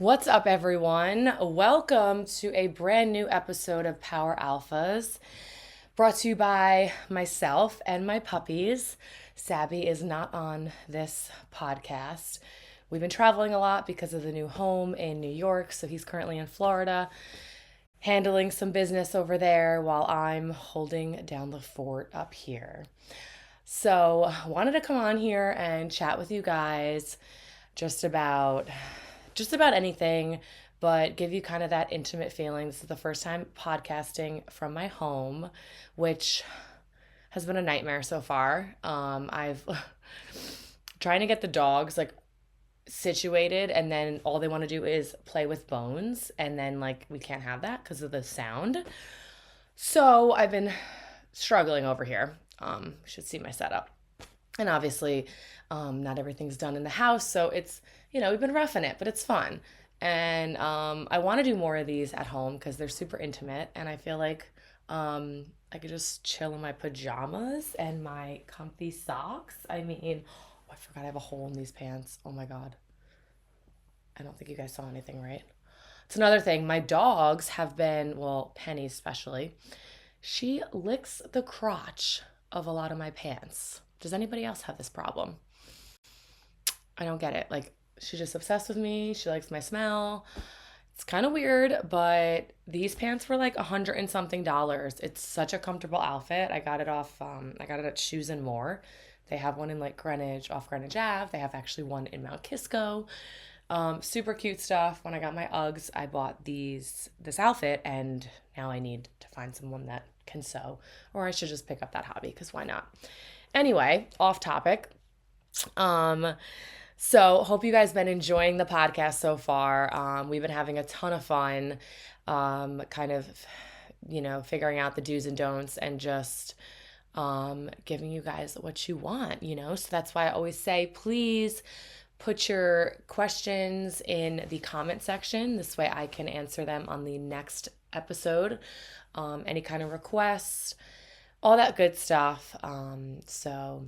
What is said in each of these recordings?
What's up, everyone? Welcome to a brand new episode of Power Alphas, brought to you by myself and my puppies. Sabby is not on this podcast. We've been traveling a lot because of the new home in New York, so he's currently in Florida, handling some business over there while I'm holding down the fort up here. So, wanted to come on here and chat with you guys just about anything, but give you kind of that intimate feeling. This is the first time podcasting from my home, which has been a nightmare so far. I've trying to get the dogs like situated, and then all they want to do is play with bones, and then like we can't have that because of the sound. So I've been struggling over here. You should see my setup. And obviously, not everything's done in the house, so it's, we've been roughing it, but it's fun. And I want to do more of these at home because they're super intimate, and I feel like I could just chill in my pajamas and my comfy socks. I mean, oh, I forgot I have a hole in these pants. Oh my God. I don't think you guys saw anything, right? It's another thing. My dogs have been, well, Penny especially, she licks the crotch of a lot of my pants. Does anybody else have this problem? I don't get it. Like, she's just obsessed with me. She likes my smell. It's kind of weird, but these pants were like $100 and something. It's such a comfortable outfit. I got it I got it at Shoes and More. They have one in like Greenwich, off Greenwich Ave. They have actually one in Mount Kisco. Super cute stuff. When I got my Uggs, I bought this outfit, and now I need to find someone that can sew, or I should just pick up that hobby because why not? Anyway, off topic. So hope you guys been enjoying the podcast so far. We've been having a ton of fun, kind of, figuring out the do's and don'ts and just giving you guys what you want, So that's why I always say, please put your questions in the comment section. This way I can answer them on the next episode. Any kind of requests, all that good stuff. So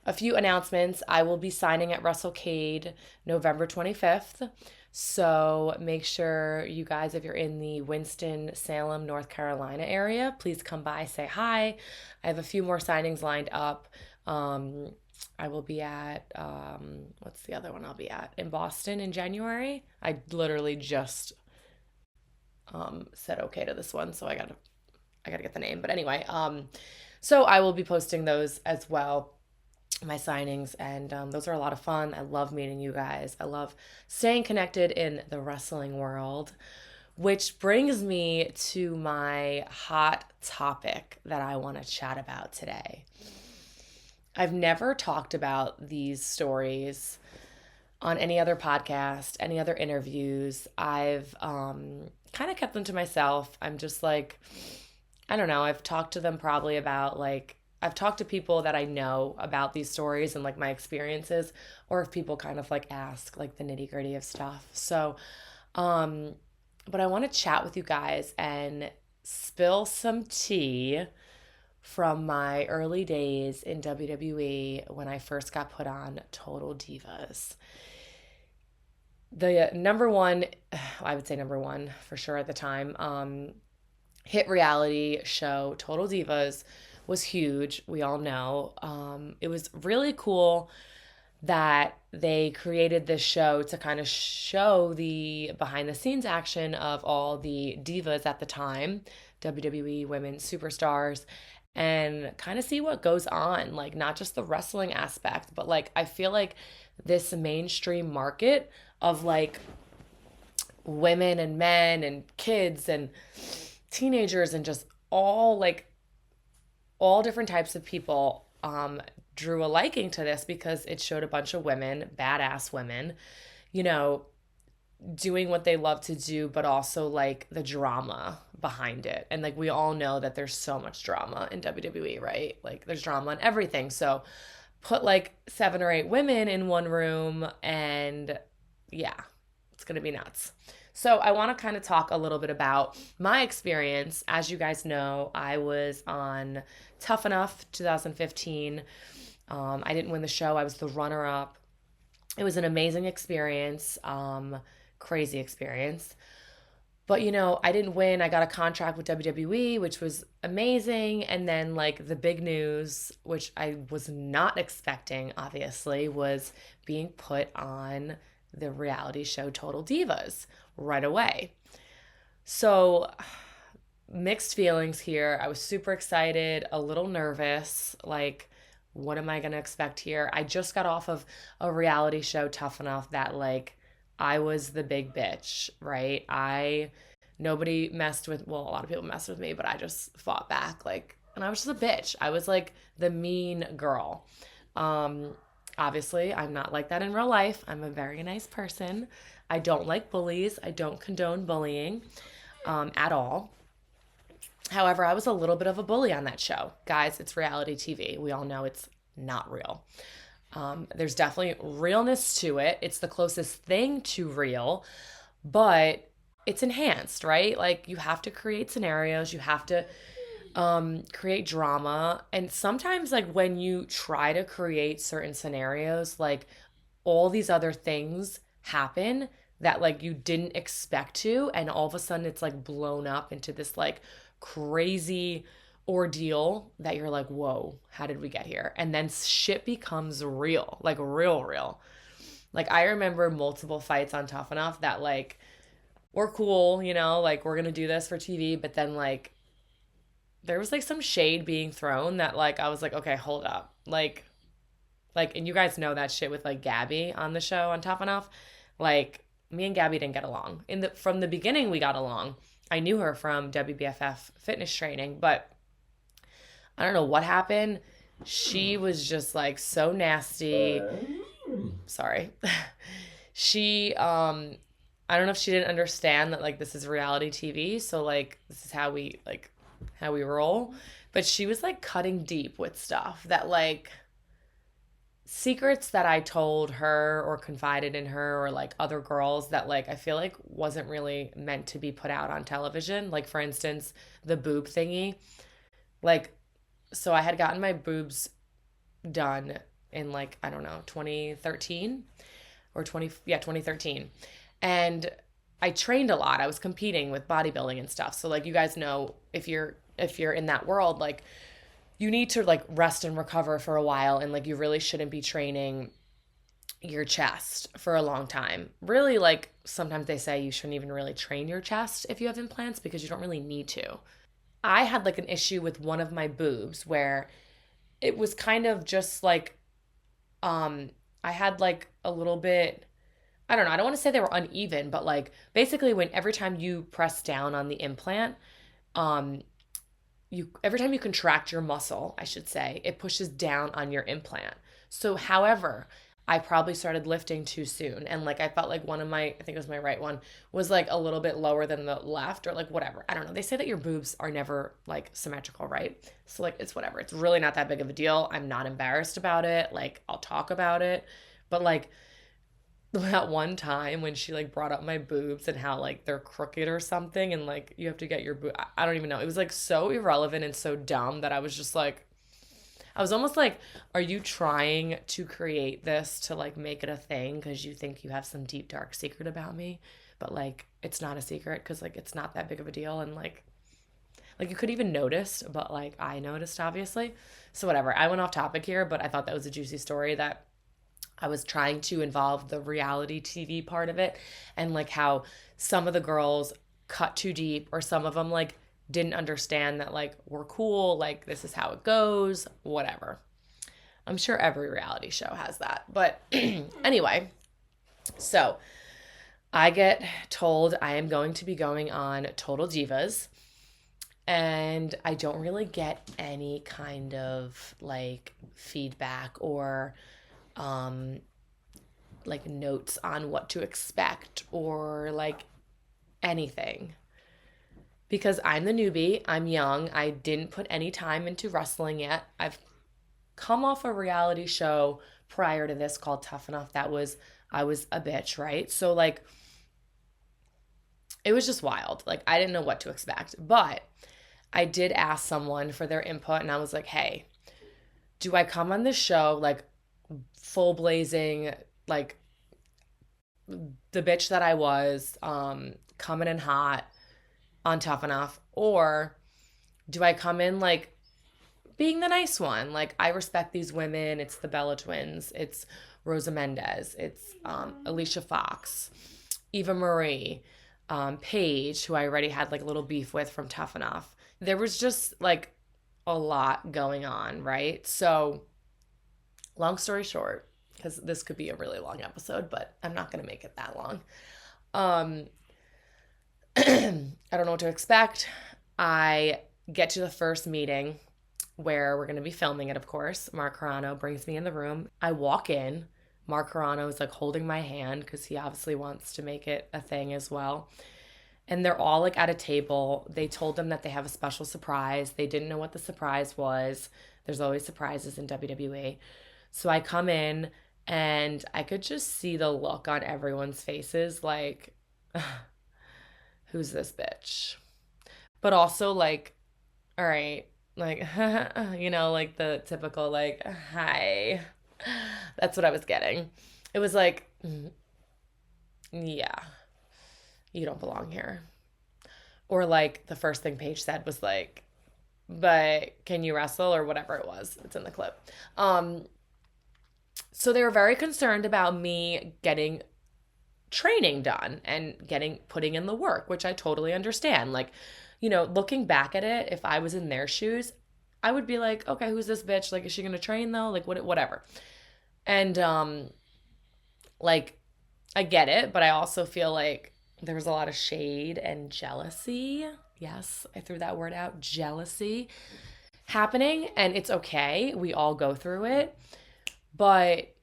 a few announcements. I will be signing at Russell Cade November 25th. So make sure you guys, if you're in the Winston-Salem, North Carolina area, please come by, say hi. I have a few more signings lined up. I will be at, what's the other one I'll be at? In Boston in January. I literally just said okay to this one, so I gotta get the name. But anyway, so I will be posting those as well, my signings, and those are a lot of fun. I love meeting you guys. I love staying connected in the wrestling world, which brings me to my hot topic that I want to chat about today. I've never talked about these stories on any other podcast, any other interviews. I've kind of kept them to myself. I'm just like, I don't know. I've talked to them probably about I've talked to people that I know about these stories and like my experiences, or if people kind of like ask like the nitty gritty of stuff. So, but I want to chat with you guys and spill some tea from my early days in WWE when I first got put on Total Divas. The number one, I would say number one for sure at the time, hit reality show Total Divas was huge. We all know. It was really cool that they created this show to kind of show the behind the scenes action of all the divas at the time, WWE women superstars, and kind of see what goes on, like not just the wrestling aspect, but like I feel like this mainstream market of like women and men and kids and teenagers and just all different types of people drew a liking to this because it showed a bunch of women, badass women, doing what they love to do, but also like the drama behind it. And like we all know that there's so much drama in WWE, right? Like there's drama in everything. So put like 7 or 8 women in one room and yeah, it's going to be nuts. So I want to kind of talk a little bit about my experience. As you guys know, I was on Tough Enough 2015. I didn't win the show. I was the runner-up. It was an amazing experience. crazy experience. But I didn't win. I got a contract with WWE, which was amazing. And then, like, the big news, which I was not expecting, obviously, was being put on the reality show Total Divas right away. So, mixed feelings here. I was super excited, a little nervous. Like, what am I going to expect here? I just got off of a reality show, Tough Enough, that, like, I was the big bitch, right? Nobody messed with, well, a lot of people messed with me, but I just fought back, like, and I was just a bitch. I was like the mean girl. Um, Obviously, I'm not like that in real life. I'm a very nice person. I don't like bullies. I don't condone bullying at all. However, I was a little bit of a bully on that show. Guys, it's reality TV. We all know it's not real. There's definitely realness to it. It's the closest thing to real, but it's enhanced, right? Like, you have to create scenarios, you have to create drama. And sometimes, like, when you try to create certain scenarios, like, all these other things happen that, like, you didn't expect to. And all of a sudden, it's like blown up into this, like, crazy ordeal that you're like, whoa, how did we get here? And then shit becomes real, like, real, real. Like, I remember multiple fights on Tough Enough that, like, were cool, like, we're gonna do this for TV, but then, like, there was, like, some shade being thrown that, like, I was like, okay, hold up. And you guys know that shit with, like, Gabby on the show on Tough Enough. Like, me and Gabby didn't get along. From the beginning, we got along. I knew her from WBFF fitness training, but I don't know what happened. She was just, like, so nasty. Sorry. She, I don't know if she didn't understand that, like, this is reality TV. So, like, this is how we roll. But she was, like, cutting deep with stuff that, like, secrets that I told her or confided in her, or, like, other girls that, like, I feel like wasn't really meant to be put out on television. Like, for instance, the boob thingy. Like, so I had gotten my boobs done in, like, I don't know, 2013 or 2013. And I trained a lot. I was competing with bodybuilding and stuff. So, like, you guys know, if you're in that world, like, you need to, like, rest and recover for a while, and, like, you really shouldn't be training your chest for a long time. Really, like, sometimes they say you shouldn't even really train your chest if you have implants, because you don't really need to. I had, like, an issue with one of my boobs where it was kind of just like, I had, like, a little bit, I don't know, I don't want to say they were uneven, but, like, basically, when every time you press down on the implant, um every time you contract your muscle, I should say, it pushes down on your implant. So, however, I probably started lifting too soon, and, like, I felt like one of my, I think it was my right one, was, like, a little bit lower than the left, or, like, whatever. I don't know. They say that your boobs are never, like, symmetrical, right? So, like, it's whatever. It's really not that big of a deal. I'm not embarrassed about it. Like, I'll talk about it. But, like, that one time when she, like, brought up my boobs and how, like, they're crooked or something, and, like, you have to get your I don't even know. It was, like, so irrelevant and so dumb that I was just like, I was almost like, are you trying to create this to, like, make it a thing because you think you have some deep dark secret about me? But, like, it's not a secret because, like, it's not that big of a deal. And, like, you could even notice, but, like, I noticed, obviously. So whatever. I went off topic here, but I thought that was a juicy story that I was trying to involve the reality TV part of it, and, like, how some of the girls cut too deep, or some of them, like, didn't understand that, like, we're cool, like, this is how it goes, whatever. I'm sure every reality show has that. But anyway, so I get told I am going to be going on Total Divas, and I don't really get any kind of, like, feedback or like, notes on what to expect, or, like, anything, because I'm the newbie. I'm young. I didn't put any time into wrestling yet. I've come off a reality show prior to this called Tough Enough. I was a bitch, right? So, like, it was just wild. Like, I didn't know what to expect, but I did ask someone for their input, and I was like, hey, do I come on this show, like, full blazing, like, the bitch that I was, coming in hot on Tough Enough, or do I come in like being the nice one? Like, I respect these women. It's the Bella twins. It's Rosa Mendez. It's Alicia Fox, Eva Marie, Paige, who I already had like a little beef with from Tough Enough. There was just like a lot going on, right? So, long story short, because this could be a really long episode, but I'm not going to make it that long. Um, I don't know what to expect. I get to the first meeting where we're going to be filming it, of course. Mark Carano brings me in the room. I walk in. Mark Carano is like holding my hand because he obviously wants to make it a thing as well. And they're all like at a table. They told them that they have a special surprise. They didn't know what the surprise was. There's always surprises in WWE. So I come in and I could just see the look on everyone's faces like, who's this bitch? But also like, all right, like, like the typical like, hi. That's what I was getting. It was like, yeah, you don't belong here. Or like the first thing Paige said was like, but can you wrestle or whatever it was? It's in the clip. So they were very concerned about me getting training done and putting in the work, which I totally understand. Like, looking back at it, if I was in their shoes, I would be like, okay, who's this bitch? Like, is she gonna train though? Like, whatever. And like, I get it, but I also feel like there was a lot of shade and jealousy. Yes, I threw that word out, jealousy happening, and it's okay. We all go through it. But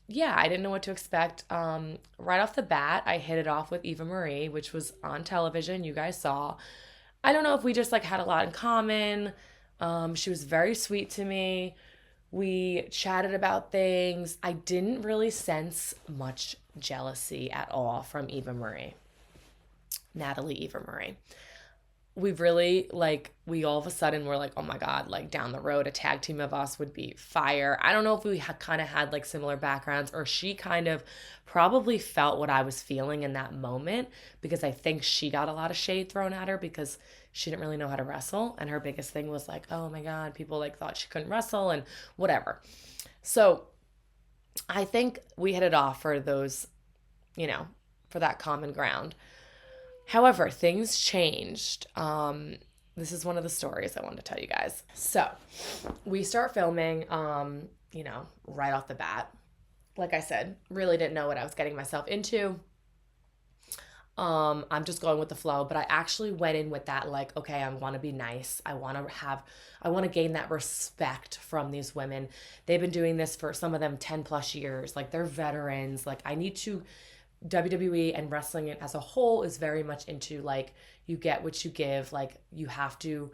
yeah, I didn't know what to expect. Right off the bat, I hit it off with Eva Marie, which was on television. You guys saw. I don't know if we just like had a lot in common. She was very sweet to me. We chatted about things. I didn't really sense much jealousy at all from Eva Marie. Natalie Eva Marie. We really like, we all of a sudden were like, oh my God, like down the road, a tag team of us would be fire. I don't know if we kind of had like similar backgrounds, or she kind of probably felt what I was feeling in that moment, because I think she got a lot of shade thrown at her because she didn't really know how to wrestle. And her biggest thing was like, oh my God, people like thought she couldn't wrestle and whatever. So I think we hit it off for those, for that common ground. However, things changed. This is one of the stories I wanted to tell you guys. So we start filming, right off the bat. Like I said, really didn't know what I was getting myself into. I'm just going with the flow, but I actually went in with that, like, okay, I want to be nice. I want to gain that respect from these women. They've been doing this for, some of them, 10 plus years. Like, they're veterans. Like, I need to, WWE and wrestling as a whole is very much into like, you get what you give. Like, you have to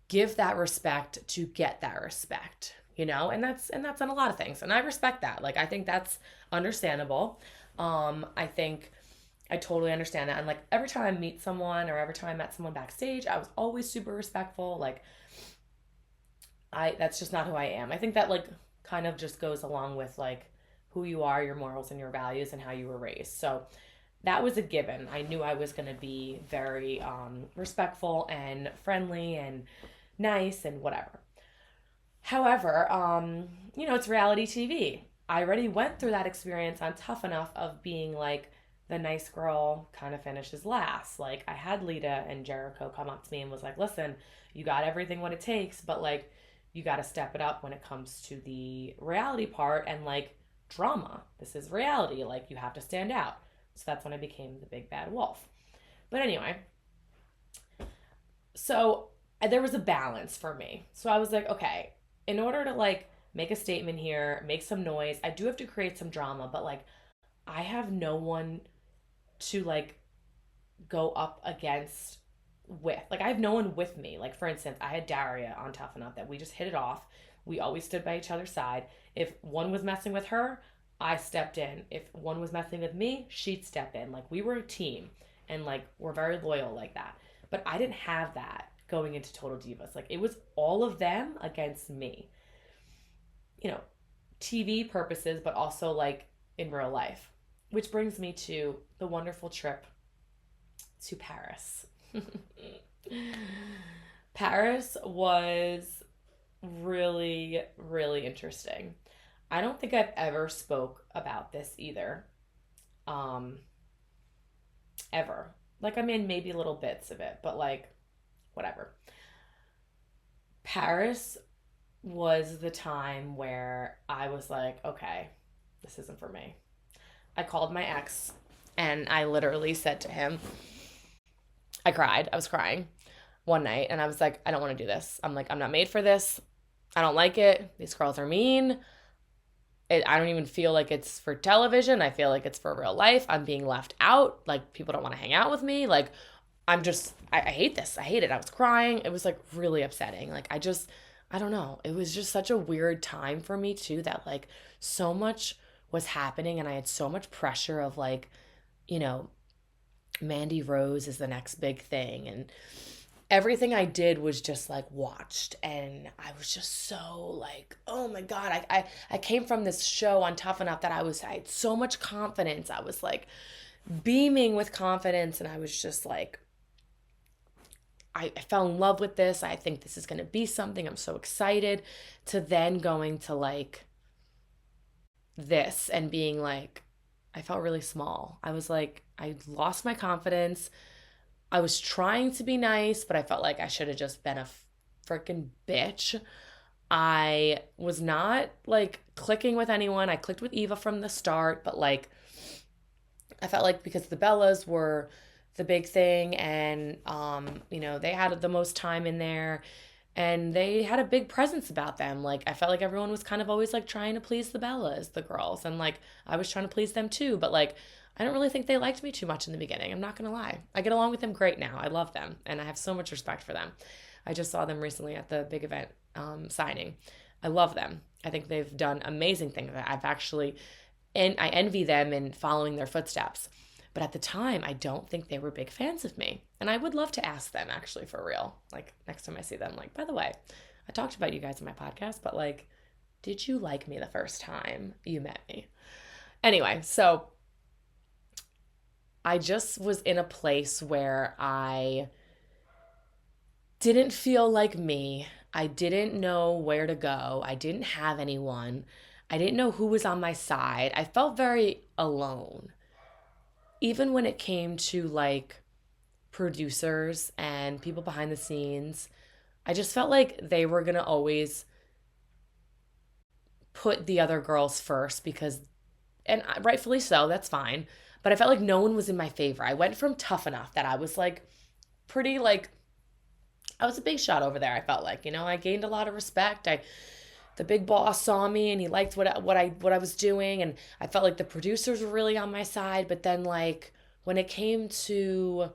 give that respect to get that respect, and that's on a lot of things. And I respect that. Like, I think that's understandable. I think I totally understand that. And like, every time I meet someone or every time I met someone backstage, I was always super respectful. Like, that's just not who I am. I think that like kind of just goes along with like who you are, your morals and your values, and how you were raised. So that was a given. I knew I was going to be very respectful and friendly and nice and whatever. However, it's reality TV. I already went through that experience on Tough Enough of being like the nice girl kind of finishes last. Like, I had Lita and Jericho come up to me and was like, listen, you got everything what it takes, but like, you got to step it up when it comes to the reality part and like, drama. This is reality. Like, you have to stand out. So that's when I became the big bad wolf. But anyway, so there was a balance for me. So I was like, okay, in order to like make a statement here, make some noise, I do have to create some drama, but like, I have no one to like go up against with. Like, I have no one with me. Like, for instance, I had Daria on Tough Enough that we just hit it off. We always stood by each other's side. If one was messing with her, I stepped in. If one was messing with me, she'd step in. Like, we were a team, and like, we're very loyal like that. But I didn't have that going into Total Divas. Like, it was all of them against me. TV purposes, but also like in real life. Which brings me to the wonderful trip to Paris. Paris was really, really interesting. I don't think I've ever spoke about this either. Um, Ever. Like, I mean, maybe little bits of it, but like, whatever. Paris was the time where I was like, okay, this isn't for me. I called my ex and I literally said to him, I cried. I was crying one night and I was like, I don't want to do this. I'm like, I'm not made for this. I don't like it. These girls are mean. I don't even feel like it's for television. I feel like it's for real life. I'm being left out. Like, people don't want to hang out with me. Like, I hate this. I hate it. I was crying. It was like really upsetting. Like, I don't know. It was just such a weird time for me too, that like so much was happening and I had so much pressure of like, you know, Mandy Rose is the next big thing. And everything I did was just like watched. And I was just so like, oh my God. I came from this show on Tough Enough that I had so much confidence. I was like beaming with confidence. And I was just like, I fell in love with this. I think this is going to be something. I'm so excited, to then going to like this and being like, I felt really small. I was like, I lost my confidence. I was trying to be nice, but I felt like I should have just been a freaking bitch. I was not like clicking with anyone. I clicked with Eva from the start, but like I felt like because the Bellas were the big thing and they had the most time in there and they had a big presence about them. Like I felt like everyone was kind of always like trying to please the Bellas, the girls, and like I was trying to please them too, but like I don't really think they liked me too much in the beginning. I'm not going to lie. I get along with them great now. I love them and I have so much respect for them. I just saw them recently at the big event signing. I love them. I think they've done amazing things. I've actually, and I envy them in following their footsteps. But at the time, I don't think they were big fans of me. And I would love to ask them actually for real. Like next time I see them, like, by the way, I talked about you guys in my podcast, but like, did you like me the first time you met me? Anyway, so I just was in a place where I didn't feel like me. I didn't know where to go. I didn't have anyone. I didn't know who was on my side. I felt very alone. Even when it came to like producers and people behind the scenes, I just felt like they were going to always put the other girls first because, and rightfully so, that's fine. But I felt like no one was in my favor. I went from Tough Enough that I was like pretty like, I was a big shot over there. I felt like, I gained a lot of respect. The big boss saw me and he liked what I was doing, and I felt like the producers were really on my side. But then like when it came to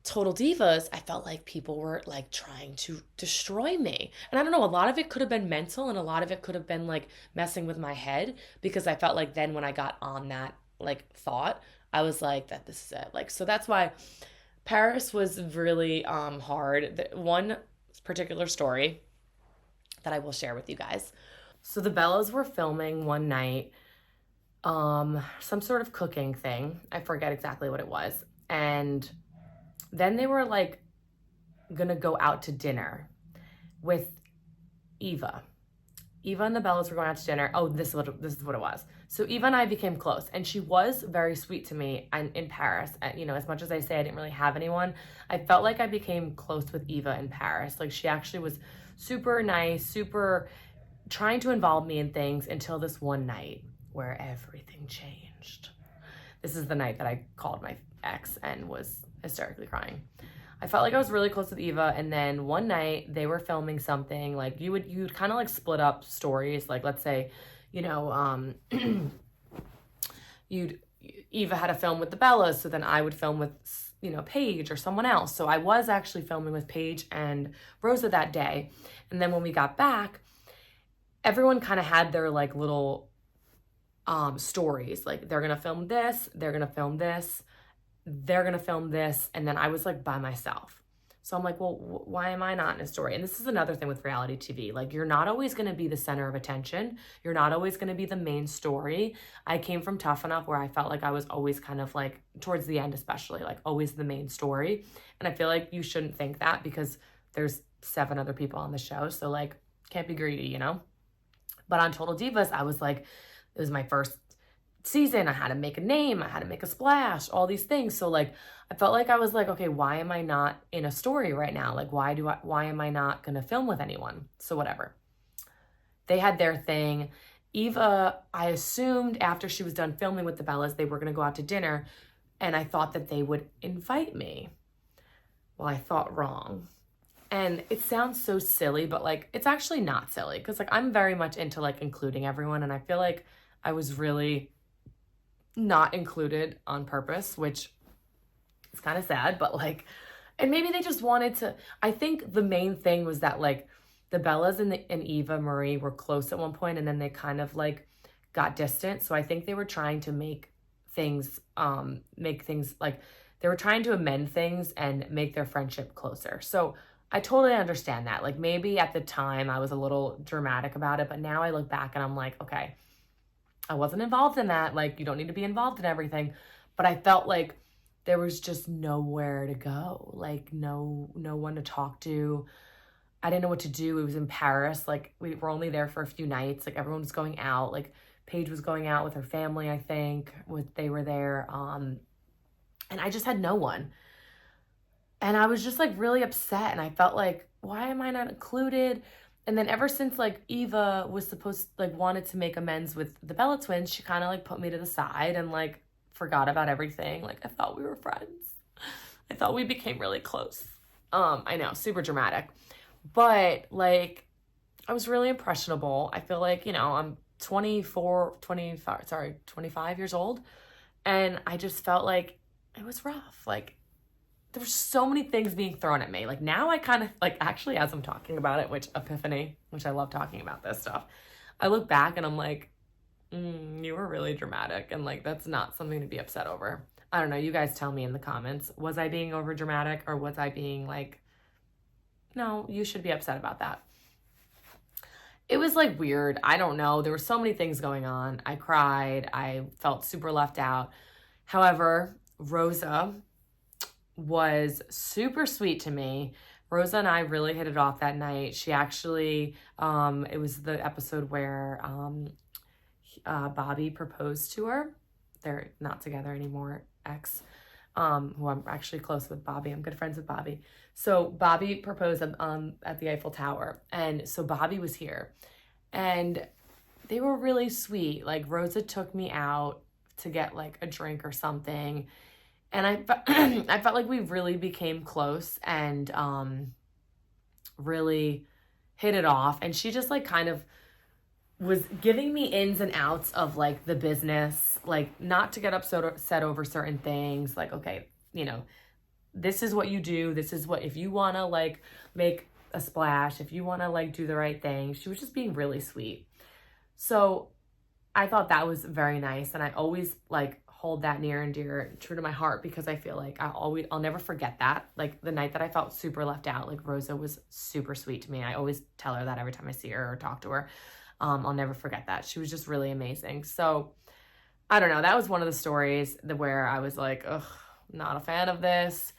Total Divas, I felt like people were like trying to destroy me. And I don't know, a lot of it could have been mental and a lot of it could have been like messing with my head, because I felt like then when I got on that like thought, I was like, that this is it. Like, so that's why Paris was really hard. One particular story that I will share with you guys. So the Bellas were filming one night, some sort of cooking thing. I forget exactly what it was. And then they were like gonna go out to dinner with Eva. Eva and the Bellas were going out to dinner. Oh, this is what it was. So Eva and I became close, and she was very sweet to me in Paris. As much as I say I didn't really have anyone, I felt like I became close with Eva in Paris. Like she actually was super nice, super trying to involve me in things, until this one night where everything changed. This is the night that I called my ex and was hysterically crying. I felt like I was really close with Eva, and then one night they were filming something. Like you'd kind of like split up stories. Like let's say, Eva had a film with the Bellas, so then I would film with Paige or someone else. So I was actually filming with Paige and Rosa that day, and then when we got back, everyone kind of had their like little stories. Like they're gonna film this, they're gonna film this, they're gonna film this, and then I was like by myself. So I'm like, well, why am I not in a story? And this is another thing with reality TV. Like, you're not always going to be the center of attention. You're not always going to be the main story. I came from Tough Enough where I felt like I was always kind of like, towards the end especially, like always the main story. And I feel like you shouldn't think that because there's 7 other people on the show. So like, can't be greedy, you know? But on Total Divas, I was like, it was my first season. I had to make a name. I had to make a splash, all these things. So like, I felt like I was like, okay, why am I not in a story right now? Like, why am I not going to film with anyone? So whatever. They had their thing. Eva, I assumed after she was done filming with the Bellas, they were going to go out to dinner. And I thought that they would invite me. Well, I thought wrong. And it sounds so silly, but like, it's actually not silly. Cause like, I'm very much into like including everyone. And I feel like I was really not included on purpose, which is kind of sad, but like, and maybe they just wanted to, I think the main thing was that like the Bellas and Eva Marie were close at one point and then they kind of like got distant. So I think they were trying to make things like they were trying to amend things and make their friendship closer. So I totally understand that. Like maybe at the time I was a little dramatic about it, but now I look back and I'm like, okay, I wasn't involved in that. Like, you don't need to be involved in everything. But I felt like there was just nowhere to go. Like, no one to talk to. I didn't know what to do. It was in Paris. Like, we were only there for a few nights. Like, everyone was going out. Like, Paige was going out with her family, I think. They were there. And I just had no one. And I was just, like, really upset. And I felt like, why am I not included? And then ever since like Eva was wanted to make amends with the Bella twins, she kind of like put me to the side and like forgot about everything. Like I thought we were friends. I thought we became really close. I know, super dramatic. But like I was really impressionable. I feel like, you know, I'm 25 years old. And I just felt like it was rough. Like there were so many things being thrown at me. Like now I kind of like actually as I'm talking about it, which I love talking about this stuff. I look back and I'm like, you were really dramatic. And like, that's not something to be upset over. I don't know. You guys tell me in the comments, was I being over dramatic or was I being like, no, you should be upset about that. It was like weird. I don't know. There were so many things going on. I cried. I felt super left out. However, Rosa was super sweet to me. Rosa and I really hit it off that night. She actually, it was the episode where Bobby proposed to her. They're not together anymore, ex, who I'm actually close with Bobby. I'm good friends with Bobby. So Bobby proposed at the Eiffel Tower. And so Bobby was here. And they were really sweet. Like Rosa took me out to get like a drink or something. And I felt like we really became close and really hit it off. And she just like kind of was giving me ins and outs of like the business, like not to get upset over certain things. Like, okay, you know, this is what you do. This is what, if you want to like make a splash, if you want to like do the right thing. She was just being really sweet. So I thought that was very nice. And I always like hold that near and dear, true to my heart, because I feel like I'll never forget that. Like the night that I felt super left out, like Rosa was super sweet to me. I always tell her that every time I see her or talk to her. I'll never forget that. She was just really amazing. So I don't know. That was one of the stories where I was like, ugh, not a fan of this.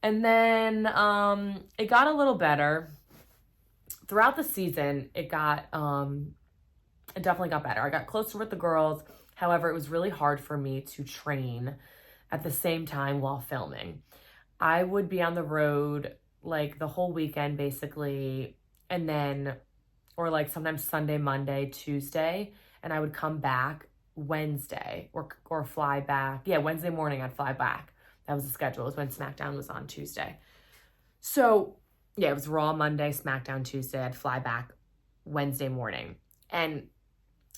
And then it got a little better. Throughout the season, it definitely got better. I got closer with the girls. However, it was really hard for me to train at the same time while filming. I would be on the road like the whole weekend basically, and then, or like sometimes Sunday, Monday, Tuesday, and I would come back Wednesday or fly back. Yeah, Wednesday morning I'd fly back. That was the schedule. It was when SmackDown was on Tuesday. So yeah, it was Raw Monday, SmackDown Tuesday. I'd fly back Wednesday morning. And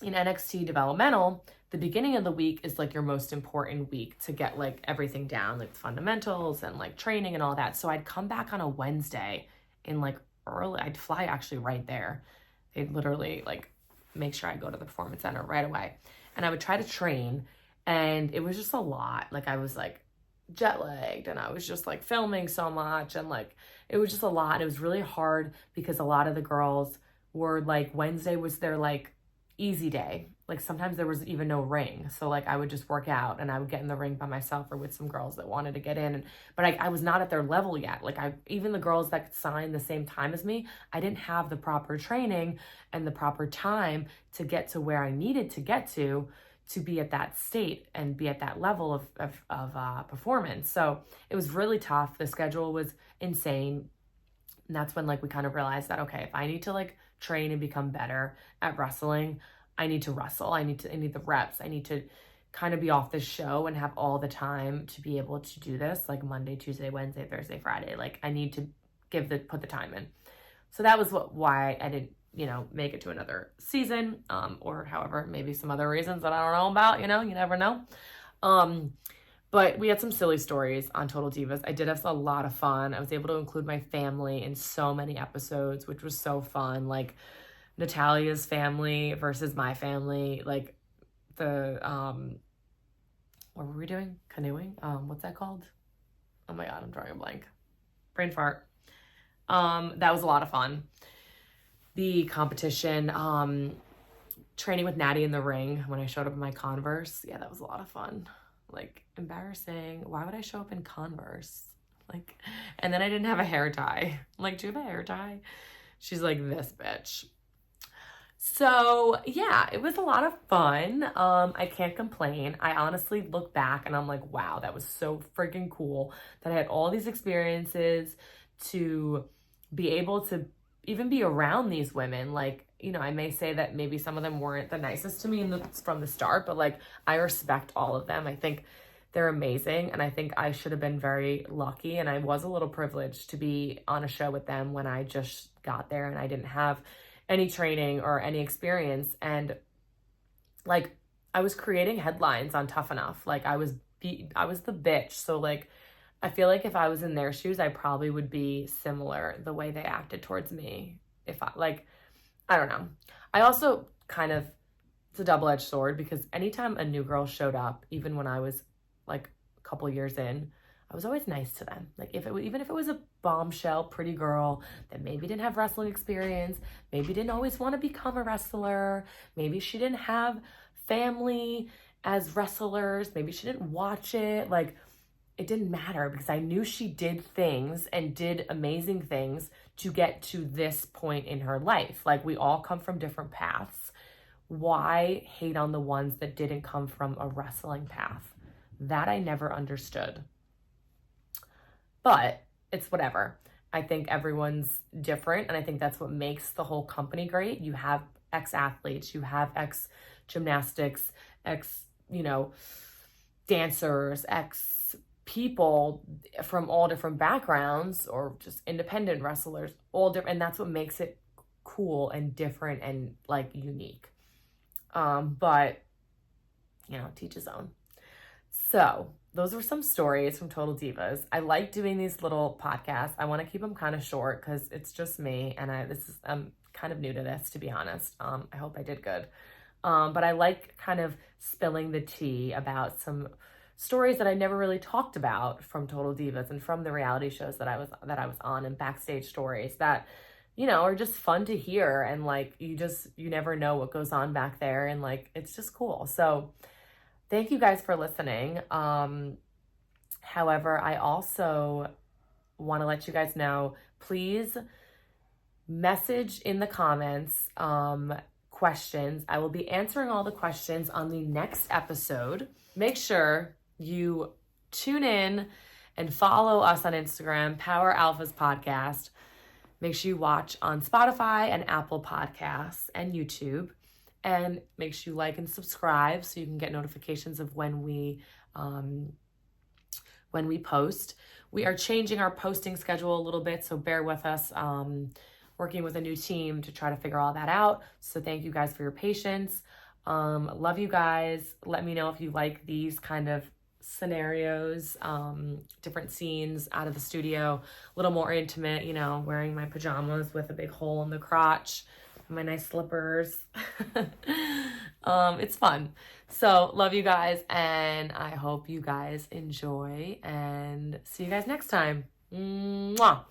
in NXT developmental, the beginning of the week is like your most important week to get like everything down, like the fundamentals and like training and all that. So I'd come back on a Wednesday in like early, I'd fly actually right there. They'd literally like make sure I go to the performance center right away. And I would try to train and it was just a lot. Like I was like jet lagged, and I was just like filming so much, and like it was just a lot. It was really hard because a lot of the girls were like, Wednesday was their like easy day. Like sometimes there was even no ring, so like I would just work out and I would get in the ring by myself or with some girls that wanted to get in, but I was not at their level yet. Like even the girls that signed the same time as me, I didn't have the proper training and the proper time to get to where I needed to get to be at that state and be at that level of performance. So it was really tough. The schedule was insane. And that's when like we kind of realized that, okay, if I need to like train and become better at wrestling, I need to wrestle. I need the reps. I need to kind of be off the show and have all the time to be able to do this, like Monday, Tuesday, Wednesday, Thursday, Friday. Like I need to put the time in. So that was why I didn't, make it to another season, or however, maybe some other reasons that I don't know about, you never know. But we had some silly stories on Total Divas. I did have a lot of fun. I was able to include my family in so many episodes, which was so fun. Like Natalia's family versus my family, like the, what were we doing? Canoeing? What's that called? Oh my God, I'm drawing a blank. Brain fart. That was a lot of fun. The competition, training with Natty in the ring when I showed up in my Converse. Yeah, that was a lot of fun. Like embarrassing. Why would I show up in Converse? Like, and then I didn't have a hair tie. I'm like, do you have a hair tie? She's like, this bitch. So yeah, it was a lot of fun. I can't complain. I honestly look back and I'm like, wow, that was so freaking cool that I had all these experiences to be able to even be around these women. Like, I may say that maybe some of them weren't the nicest to me from the start, but like I respect all of them. I think they're amazing, and I think I should have been very lucky, and I was a little privileged to be on a show with them when I just got there and I didn't have any training or any experience. And like I was creating headlines on Tough Enough. Like I was the bitch. So like I feel like if I was in their shoes, I probably would be similar the way they acted towards me. If I don't know. I also it's a double-edged sword because anytime a new girl showed up, even when I was like a couple years in, I was always nice to them. Like even if it was a bombshell pretty girl that maybe didn't have wrestling experience, maybe didn't always want to become a wrestler, maybe she didn't have family as wrestlers, maybe she didn't watch it, like it didn't matter because I knew she did things and did amazing things to get to this point in her life. Like we all come from different paths. Why hate on the ones that didn't come from a wrestling path? That I never understood. But it's whatever. I think everyone's different, and I think that's what makes the whole company great. You have ex-athletes, you have ex-gymnastics, dancers, ex-people from all different backgrounds, or just independent wrestlers, all different, and that's what makes it cool and different and like unique. But teach his own. So those were some stories from Total Divas. I like doing these little podcasts. I want to keep them kind of short because it's just me, and I'm kind of new to this, to be honest. I hope I did good. But I like kind of spilling the tea about some stories that I never really talked about from Total Divas and from the reality shows that I was on, and backstage stories that are just fun to hear, and like you never know what goes on back there, and like it's just cool. So thank you guys for listening. However, I also want to let you guys know, please message in the comments questions. I will be answering all the questions on the next episode. Make sure you tune in and follow us on Instagram, Power Alphas Podcast. Make sure you watch on Spotify and Apple Podcasts and YouTube. And make sure you like and subscribe so you can get notifications of when we post. We are changing our posting schedule a little bit, so bear with us. Working with a new team to try to figure all that out. So thank you guys for your patience. Love you guys. Let me know if you like these kind of scenarios, different scenes out of the studio, a little more intimate, wearing my pajamas with a big hole in the crotch, my nice slippers. It's fun. So love you guys, and I hope you guys enjoy, and see you guys next time. Mwah.